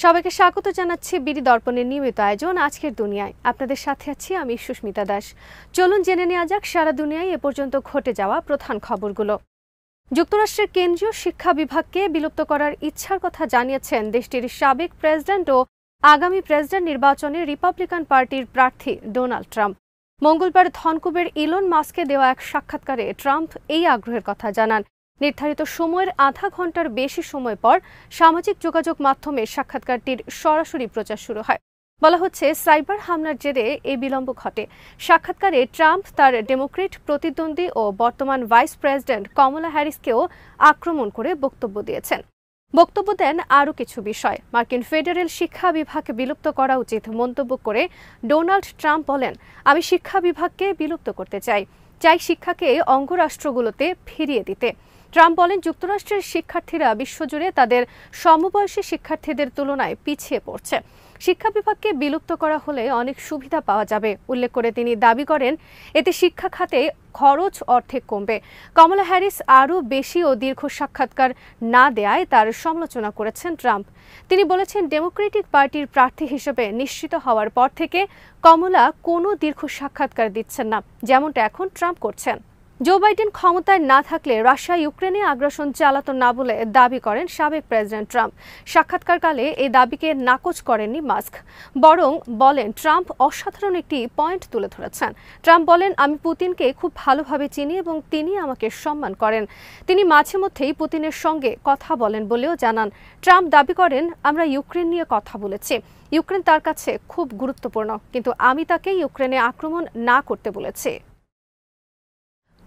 সবাইকে স্বাগত জানাচ্ছি বিডি দর্পণের নিয়মিত আয়োজন আজকের দুনিয়ায়। আপনাদের সাথে আছি আমি সুস্মিতা দাস। চলুন জেনে নেওয়া যাক সারা দুনিয়ায় এ পর্যন্ত ঘটে যাওয়া প্রধান খবরগুলো। যুক্তরাষ্ট্রের কেন্দ্রীয় শিক্ষা বিভাগকে বিলুপ্ত করার ইচ্ছার কথা জানিয়েছেন দেশটির সাবেক প্রেসিডেন্ট ও আগামী প্রেসিডেন্ট নির্বাচনে রিপাবলিকান পার্টির প্রার্থী ডোনাল্ড ট্রাম্প। মঙ্গলবার ভ্যানকুভার ইলন মাস্ককে দেওয়া এক সাক্ষাৎকারে ট্রাম্প এই আগ্রহের কথা জানান। নির্ধারিত সময়ের আধা ঘন্টার বেশি সময় পর সামাজিক যোগাযোগ মাধ্যমে সাক্ষাৎকারটির সরাসরি প্রচার শুরু হয়। বলা হচ্ছে, সাইবার হামলার জেরে এই বিলম্ব ঘটে। সাক্ষাৎকারে ট্রাম্প তার ডেমোক্রেট প্রতিদ্বন্দ্বী ও বর্তমান ভাইস প্রেসিডেন্ট কমলা হ্যারিসকেও আক্রমণ করে বক্তব্য দিয়েছেন। বক্তব্য দেন আরও কিছু বিষয়। মার্কিন ফেডারেল শিক্ষা বিভাগ বিলুপ্ত করা উচিত মন্তব্য করে ডোনাল্ড ট্রাম্প বলেন, আমি শিক্ষা বিভাগকে বিলুপ্ত করতে চাই শিক্ষাকে অঙ্গরাষ্ট্রগুলোতে ফিরিয়ে দিতে। ট্রাম্প বলেন, যুক্তরাষ্ট্রের শিক্ষার্থীরা বিশ্বজুড়ে তাদের সমবয়সী শিক্ষার্থীদের তুলনায় পিছিয়ে পড়ছে। শিক্ষা বিভাগকে বিলুপ্ত করা হলে অনেক সুবিধা পাওয়া যাবে উল্লেখ করে তিনি দাবি করেন, এতে শিক্ষা খাতে খরচ অর্ধেক কমবে। কমলা হ্যারিস আরও বেশি ও দীর্ঘ সাক্ষাৎকার না দেয়ায় তার সমালোচনা করেছেন ট্রাম্প। তিনি বলেছেন, ডেমোক্রেটিক পার্টির প্রার্থী হিসেবে নিশ্চিত হওয়ার পর থেকে কমলা কোনো দীর্ঘ সাক্ষাৎকার দিচ্ছেন না, যেমনটা এখন ট্রাম্প করছেন। জো বাইডেন ক্ষমতায় না থাকলে রাশিয়া ইউক্রেনে আগ্রাসন চালাতো না বলে দাবি করেন সাবেক প্রেসিডেন্ট ট্রাম্প। সাক্ষাৎকারকালে এই দাবিকে নাকচ করেননি মাস্ক, বরং বলেন ট্রাম্প অসাধারণ একটি পয়েন্ট তুলে ধরেছেন। ট্রাম্প বলেন, আমি পুতিনকে খুব ভালোভাবে চিনি এবং তিনি আমাকে সম্মান করেন। তিনি মাঝে মধ্যেই পুতিনের সঙ্গে কথা বলেন বলেও জানান। ট্রাম্প দাবি করেন, আমরা ইউক্রেন নিয়ে কথা বলেছি। ইউক্রেন তার কাছে খুব গুরুত্বপূর্ণ, কিন্তু আমি তাকে ইউক্রেনে আক্রমণ না করতে বলেছি।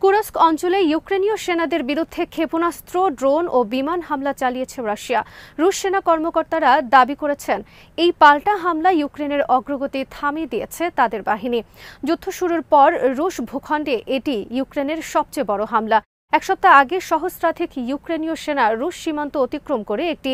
কুরস্ক অঞ্চলে ইউক্রেনীয় সেনাদের বিরুদ্ধে ক্ষেপণাস্ত্র, ড্রোন ও বিমান হামলা চালিয়েছে রাশিয়া। রুশ সেনা কর্মকর্তারা দাবি করেছেন, এই পাল্টা হামলা ইউক্রেনের অগ্রগতি থামিয়ে দিয়েছে তাদের বাহিনী। যুদ্ধ শুরুর পর রুশ ভূখণ্ডে এটি ইউক্রেনের সবচেয়ে বড় হামলা। এক সপ্তাহ আগে সহস্রাধিক ইউক্রেনীয় সেনা রুশ সীমান্ত অতিক্রম করে একটি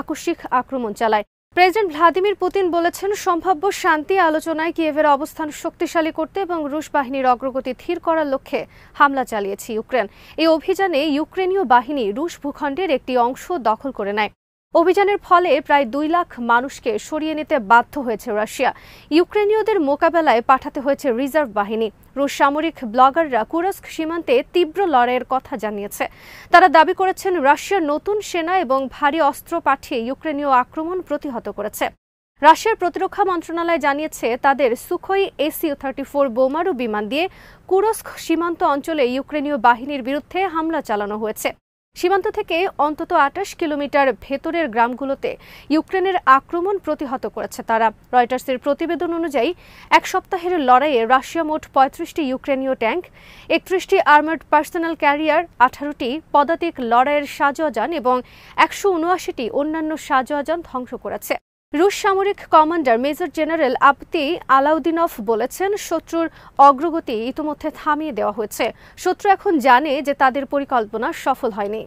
আকস্মিক আক্রমণ চালায়। প্রেসিডেন্ট ভ্লাদিমির পুতিন বলেছেন, সম্ভাব্য শান্তি আলোচনায় কিয়েভের অবস্থান শক্তিশালী করতে এবং রুশ বাহিনীর অগ্রগতি ধীর করার লক্ষ্যে হামলা চালিয়েছে ইউক্রেন। এই অভিযানে ইউক্রেনীয় বাহিনী রুশ ভূখণ্ডের একটি অংশ দখল করে নেয়। অভিযানের ফলে প্রায় 2 লাখ মানুষকে সরিয়ে নিতে বাধ্য হয়েছে রাশিয়া। ইউক্রেনীয়দের মোকাবেলায় পাঠাতে হয়েছে রিজার্ভ বাহিনী। রুশ সামরিক ব্লগাররা কুরস্ক সীমান্তে তীব্র লড়াইয়ের কথা জানিয়েছে। তারা দাবি করেছেন, রাশিয়ার নতুন সেনা এবং ভারী অস্ত্র পাঠিয়ে ইউক্রেনীয় আক্রমণ প্রতিহত করেছে। রাশিয়ার প্রতিরক্ষা মন্ত্রণালয় জানিয়েছে, তাদের সুখোই SU-34 বোমারু বিমান দিয়ে কুরস্ক সীমান্ত অঞ্চলে ইউক্রেনীয় বাহিনীর বিরুদ্ধে হামলা চালানো হয়েছে। সীমান্ত থেকে অন্তত 28 কিলোমিটার ভেতরের গ্রামগুলোতে ইউক্রেনের আক্রমণ প্রতিহত করেছে তারা। রয়টার্সের প্রতিবেদন অনুযায়ী এক সপ্তাহের লড়াইয়ে রাশিয়া মোট 35টি ইউক্রেনীয় ট্যাঙ্ক, 31টি আর্মার্ড পার্সোনাল ক্যারিয়ার, 18টি পদাতিক লড়াইয়ের সাজোয়াজান এবং 179টি অন্যান্য সাজোয়াজান ধ্বংস করেছে। রুশ সামরিক কমান্ডার মেজর জেনারেল আবতি আলাউদ্দিনভ বলেছেন, শত্রুর অগ্রগতি ইতিমধ্যে থামিয়ে দেওয়া হয়েছে। শত্রু এখন জানে যে তাদের পরিকল্পনা সফল হয়নি।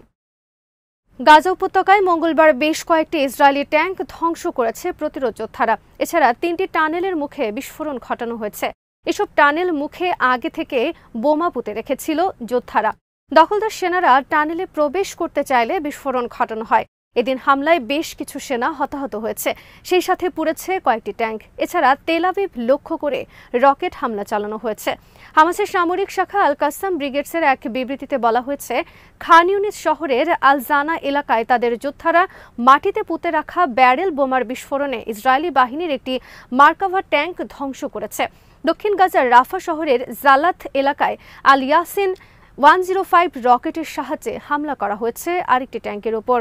গাজা উপত্যকায় মঙ্গলবার বেশ কয়েকটি ইসরায়েলি ট্যাঙ্ক ধ্বংস করেছে প্রতিরোধ যোদ্ধারা। এছাড়া 3টি টানেলের মুখে বিস্ফোরণ ঘটানো হয়েছে। এসব টানেল মুখে আগে থেকে বোমা পুঁতে রেখেছিল যোদ্ধারা। দখলদার সেনারা টানেলে প্রবেশ করতে চাইলে বিস্ফোরণ ঘটানো হয়। এদিন হামলায় বেশ কিছু সেনা হতাহত হয়েছে, সেই সাথে পুড়েছে কয়েকটি ট্যাঙ্ক। এছাড়া তেল আবিব লক্ষ্য করে রকেট হামলা চালানো হয়েছে। হামাসের সামরিক শাখা আল কাসাম ব্রিগেডসের এক বিবৃতিতে বলা হয়েছে, খান ইউনিস শহরের আল জানা এলাকায় তাদের যোদ্ধারা মাটিতে পুঁতে রাখা ব্যারেল বোমার বিস্ফোরণে ইসরায়েলি বাহিনীর একটি মার্কাভা ট্যাঙ্ক ধ্বংস করেছে। দক্ষিণ গাজার রাফা শহরের জালাত এলাকায় আল ইয়াসিন 105 রকেটের সাহায্যে হামলা করা হয়েছে আরেকটি ট্যাঙ্কের উপর।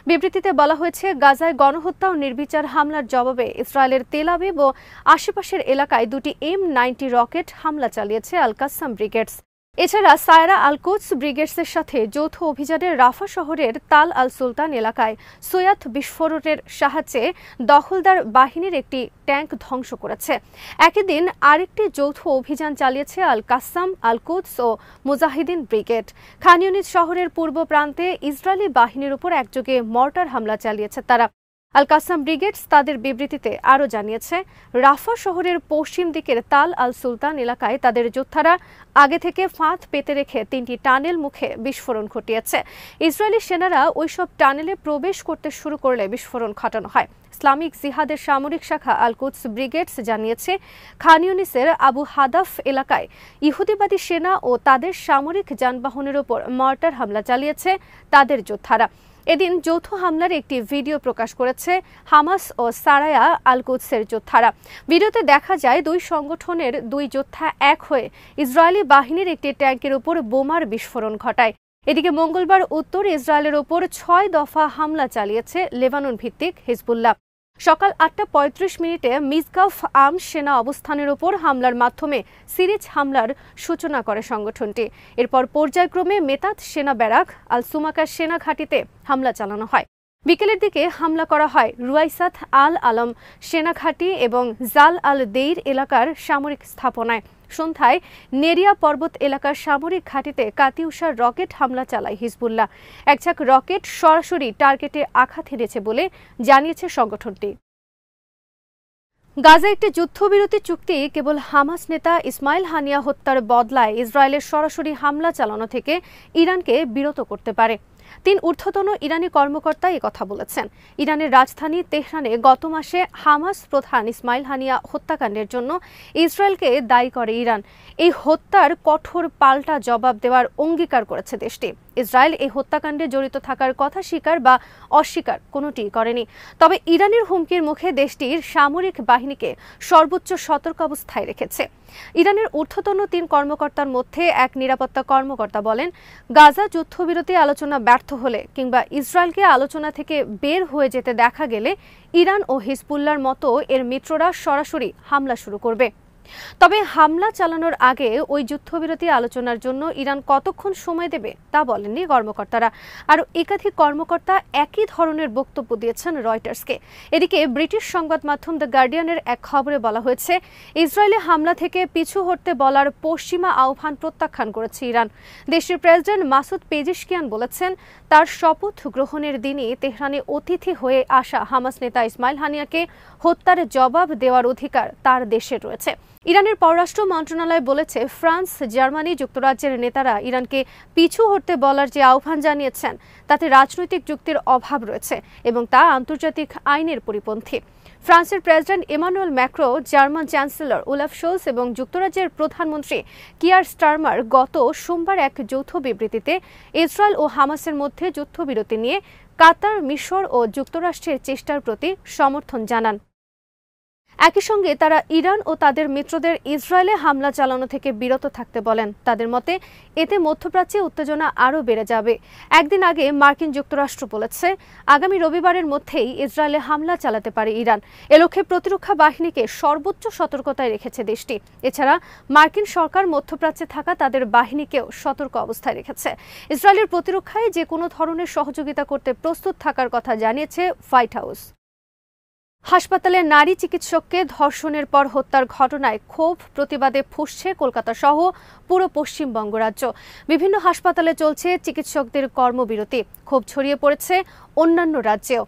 বিবৃতিতে বলা হয়েছে, গাজায় গণহত্যা ও নির্বিচার হামলার জবাবে ইসরায়েলের তেল আবিব ও আশেপাশের এলাকায় 2টি M90 রকেট হামলা চালিয়েছে আল কাসাম ব্রিগেডস। এছাড়া সায়রা আল কুদস ব্রিগেডসের সাথে যৌথ অভিযানে রাফা শহরের তাল আল সুলতান এলাকায় সোয়াত বিস্ফোরণের সাহায্যে দখলদার বাহিনীর একটি ট্যাঙ্ক ধ্বংস করেছে। একই দিন আরেকটি যৌথ অভিযান চালিয়েছে আল কাসাম, আল কুদস ও মুজাহিদিন ব্রিগেড। খান ইউনিস শহরের পূর্ব প্রান্তে ইসরায়েলি বাহিনীর উপর একযোগে মর্টার হামলা চালিয়েছে তারা। আল কাসাম ব্রিগেডস তাদের বিবৃতিতে আরও জানিয়েছে, রাফা শহরের পশ্চিম দিকের তাল আল সুলতান এলাকায় তাদের যোদ্ধারা আগে থেকে ফাঁদ পেতে রেখে 3টি টানেল মুখে বিস্ফোরণ ঘটিয়েছে। ইসরায়েলি সেনারা ওইসব টানেলে প্রবেশ করতে শুরু করলে বিস্ফোরণ ঘটানো হয়। ইসলামিক জিহাদের সামরিক শাখা আল কুদস ব্রিগেডস জানিয়েছে, খান ইউনিসের আবু হাদাফ এলাকায় ইহুদিবাদী সেনা ও তাদের সামরিক যানবাহনের ওপর মর্টার হামলা চালিয়েছে তাদের যোদ্ধারা। এদিন যৌথ হামলার একটি ভিডিও প্রকাশ করেছে হামাস ও সারায়া আল কুদসের যোদ্ধারা। ভিডিওতে দেখা যায় দুই সংগঠনের দুই যোদ্ধা এক হয়ে ইসরায়েলি বাহিনীর একটি ট্যাঙ্কের উপর বোমার বিস্ফোরণ ঘটায়। এদিকে মঙ্গলবার উত্তর ইসরায়েলের ওপর 6 দফা হামলা চালিয়েছে লেবানন ভিত্তিক হিজবুল্লাহ। সকাল 8টা 35 মিসগাফ আম সেনা অবস্থানের ওপর হামলার মাধ্যমে সিরিজ হামলার সূচনা করে সংগঠনটি। এরপর পর্যায়ক্রমে মেতাত সেনা ব্যারাক, আল সুমাকা সেনা ঘাঁটিতে হামলা চালানো হয়। বিকেলের দিকে হামলা করা হয় রুয়াইসাত আল আলম সেনা ঘাঁটি এবং জাল আল দেইর এলাকার সামরিক স্থাপনায়। সন্ধ্যায় নেরিয়া পর্বত এলাকার সামরিক ঘাঁটিতে কাতিউষার রকেট হামলা চালায় হিজবুল্লাহ। একঝাঁক রকেট সরাসরি টার্গেটে আঘাত হেনেছে বলে জানিয়েছে সংগঠনটি। গাজা একটি যুদ্ধবিরতি চুক্তি কেবল হামাস নেতা ইসমাইল হানিয়া হত্যার বদলায় ইসরায়েলের সরাসরি হামলা চালানো থেকে ইরানকে বিরত করতে পারে। 3 ঊর্ধ্বতন ইরানি কর্মকর্তা কথা বলেছেন। ইরানের রাজধানী তেহরানে গত মাসে হামাস প্রধান ইসমাইল হানিয়া হত্যাকাণ্ডের জন্য ইসরায়েলকে দায়ী করে ইরান। এই হত্যার কঠোর পাল্টা জবাব দেওয়ার অঙ্গীকার করেছে দেশটি। ইসরায়েল এই হত্যাকাণ্ডে জড়িত থাকার কথা স্বীকার বা অস্বীকার কোনোটিই করেনি। তবে ইরানের হুমকির মুখে দেশটির সামরিক বাহিনীকে সর্বোচ্চ সতর্ক অবস্থায় রেখেছে। ইরানের ঊর্ধ্বতন 3 কর্মকর্তার মধ্যে এক নিরাপত্তা কর্মকর্তা বলেন, গাজা যুদ্ধবিরতি আলোচনা ব্যর্থ হলে কিংবা ইসরায়েলকে আলোচনা থেকে বের হয়ে যেতে দেখা গেলে ইরান ও হিজবুল্লাহর মতো এর মিত্ররা সরাসরি হামলা শুরু করবে। তবে হামলা চালানোর আগে ওই যুদ্ধবিরতি আলোচনার জন্য ইরান কতক্ষণ সময় দেবে তা বলেননি কর্মকর্তারা। আর একাধিক কর্মকর্তা একই ধরনের বক্তব্য দিয়েছেন রয়টার্সকে। এদিকে ব্রিটিশ সংবাদ মাধ্যম দ্য গার্ডিয়ানের এক খবরে বলা হয়েছে, ইসরায়েলি হামলা থেকে পিছু হটতে বলার পশ্চিমা আহ্বান প্রত্যাখ্যান করেছে ইরান। দেশটির প্রেসিডেন্ট মাসুদ পেজিশকিয়ান বলেছেন, তার শপথ গ্রহণের দিনই তেহরানে অতিথি হয়ে আসা হামাস নেতা ইসমাইল হানিয়াকে হত্যার জবাব দেওয়ার অধিকার তার দেশের রয়েছে। ইরানের পররাষ্ট্র মন্ত্রণালয় বলেছে, ফ্রান্স, জার্মানি, যুক্তরাজ্যের নেতারা ইরানকে পিছু হটতে বলার যে আহ্বান জানিয়েছেন তাতে রাজনৈতিক যুক্তির অভাব রয়েছে এবং তা আন্তর্জাতিক আইনের পরিপন্থী। ফ্রান্সের president Emmanuel Macron, German chancellor Olaf Scholz এবং যুক্তরাজ্যের প্রধানমন্ত্রী কিয়ার স্টারমার গত সোমবার এক যৌথ বিবৃতিতে ইসরায়েল ও হামাসের মধ্যে যুদ্ধবিরতি নিয়ে কাতার, মিশর ও যুক্তরাষ্ট্রের চেষ্টার প্রতি সমর্থন জানান। একই সঙ্গে তারা ইরান ও তাদের মিত্রদের ইসরায়েলে হামলা চালানো থেকে বিরত থাকতে বলেন। তাদের মতে এতে মধ্যপ্রাচ্যে উত্তেজনা আরও বেড়ে যাবে। একদিন আগে মার্কিন যুক্তরাষ্ট্র বলেছে, আগামী রবিবারের মধ্যেই ইসরায়েলে হামলা চালাতে পারে ইরান। এ লক্ষ্যে প্রতিরক্ষা বাহিনীকে সর্বোচ্চ সতর্কতায় রেখেছে দেশটি। এছাড়া মার্কিন সরকার মধ্যপ্রাচ্যে থাকা তাদের বাহিনীকেও সতর্ক অবস্থায় রেখেছে। ইসরায়েলের প্রতিরক্ষায় যে কোনো ধরনের সহযোগিতা করতে প্রস্তুত থাকার কথা জানিয়েছে হোয়াইট হাউস। হাসপাতালে নারী চিকিৎসককে ধর্ষণের পর হত্যার ঘটনায় ক্ষোভ প্রতিবাদে ফুঁসছে কলকাতা সহ পুরো পশ্চিমবঙ্গ রাজ্য। বিভিন্ন হাসপাতালে চলছে চিকিৎসকদের কর্মবিরতি। ক্ষোভ ছড়িয়ে পড়েছে অন্যান্য রাজ্যেও।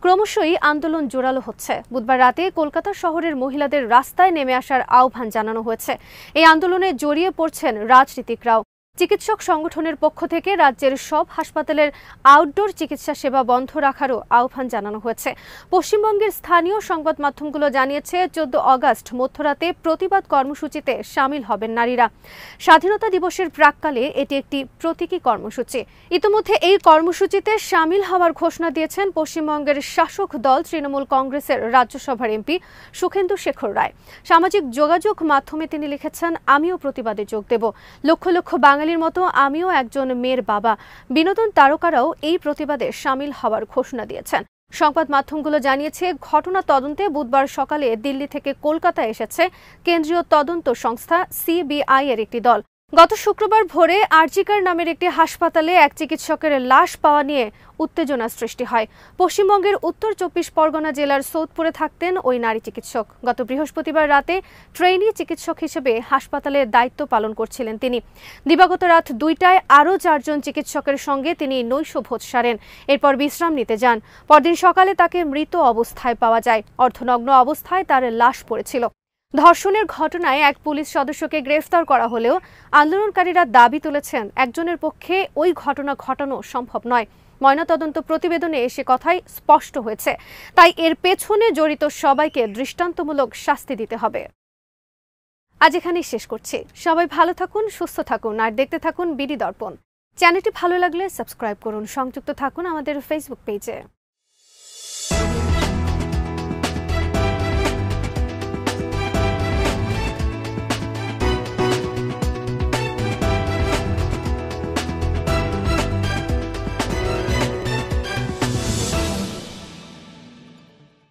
ক্রমশই আন্দোলন জোরালো হচ্ছে। বুধবার রাতে কলকাতা শহরের মহিলাদের রাস্তায় নেমে আসার আহ্বান জানানো হয়েছে। এই আন্দোলনে জড়িয়ে পড়ছেন রাজনীতিকরাও। চিকিৎসক সংগঠনের পক্ষ থেকে রাজ্যের সব হাসপাতালের আউটডোর চিকিৎসা সেবা বন্ধ রাখারও আহ্বান জানানো হয়েছে। পশ্চিমবঙ্গের স্থানীয় সংবাদ মাধ্যমগুলো জানিয়েছে, 14 আগস্ট মধ্যরাতে প্রতিবাদ কর্মসূচিতে সামিল হবেন নারীরা। স্বাধীনতা দিবসের প্রাক্কালে এটি একটি প্রতীকী কর্মসূচি। ইতিমধ্যে এই কর্মসূচিতে সামিল হওয়ার ঘোষণা দিয়েছেন পশ্চিমবঙ্গের শাসক দল তৃণমূল কংগ্রেসের রাজ্যসভার এমপি সুখেন্দু শেখর রায়। সামাজিক যোগাযোগ মাধ্যমে তিনি লিখেছেন, আমিও প্রতিবাদে যোগ দেব। লক্ষ লক্ষ বাঙালির মতো আমিও একজন মেয়ের বাবা। বিনোদন তারকারাও এই প্রতিবাদে সামিল হওয়ার ঘোষণা দিয়েছেন। সংবাদ মাধ্যমগুলো জানিয়েছে, ঘটনা তদন্তে বুধবার সকালে দিল্লি থেকে কলকাতায় এসেছে কেন্দ্রীয় তদন্ত সংস্থা সিবিআই এর একটি দল। গত শুক্রবার ভোরে আরজিকার নামের একটি হাসপাতালে এক চিকিৎসকের লাশ পাওয়া নিয়ে উত্তেজনা সৃষ্টি হয়। পশ্চিমবঙ্গের উত্তর ২৪ পরগনা জেলার সৌদপুরে থাকতেন ওই নারী চিকিৎসক। গত বৃহস্পতিবার রাতে ট্রেইনি চিকিৎসক হিসেবে হাসপাতালে দায়িত্ব পালন করছিলেন তিনি। দিবাগত রাত ২টায় আরও ৪ জন চিকিৎসকের সঙ্গে তিনি নৈশভোজ সারেন। এরপর বিশ্রাম নিতে যান। পরদিন সকালে তাকে মৃত অবস্থায় পাওয়া যায়। অর্ধনগ্ন অবস্থায় তার লাশ পড়েছিল। ধর্ষণের ঘটনায় এক পুলিশ সদস্যকে গ্রেফতার করা হলেও আন্দোলনকারীরা দাবি তুলেছেন একজনের পক্ষে ওই ঘটনা ঘটানো সম্ভব নয়। ময়নাতদন্ত প্রতিবেদনে সে কথাই স্পষ্ট হয়েছে। তাই এর পেছনে জড়িত সবাইকে দৃষ্টান্তমূলক শাস্তি দিতে হবে। আজ এখানেই শেষ করছি। সবাই ভালো থাকুন, সুস্থ থাকুন আর দেখতে থাকুন বিডি দর্পণ। চ্যানেলটি ভালো লাগলে সাবস্ক্রাইব করুন। সংযুক্ত থাকুন আমাদের ফেসবুক পেজে।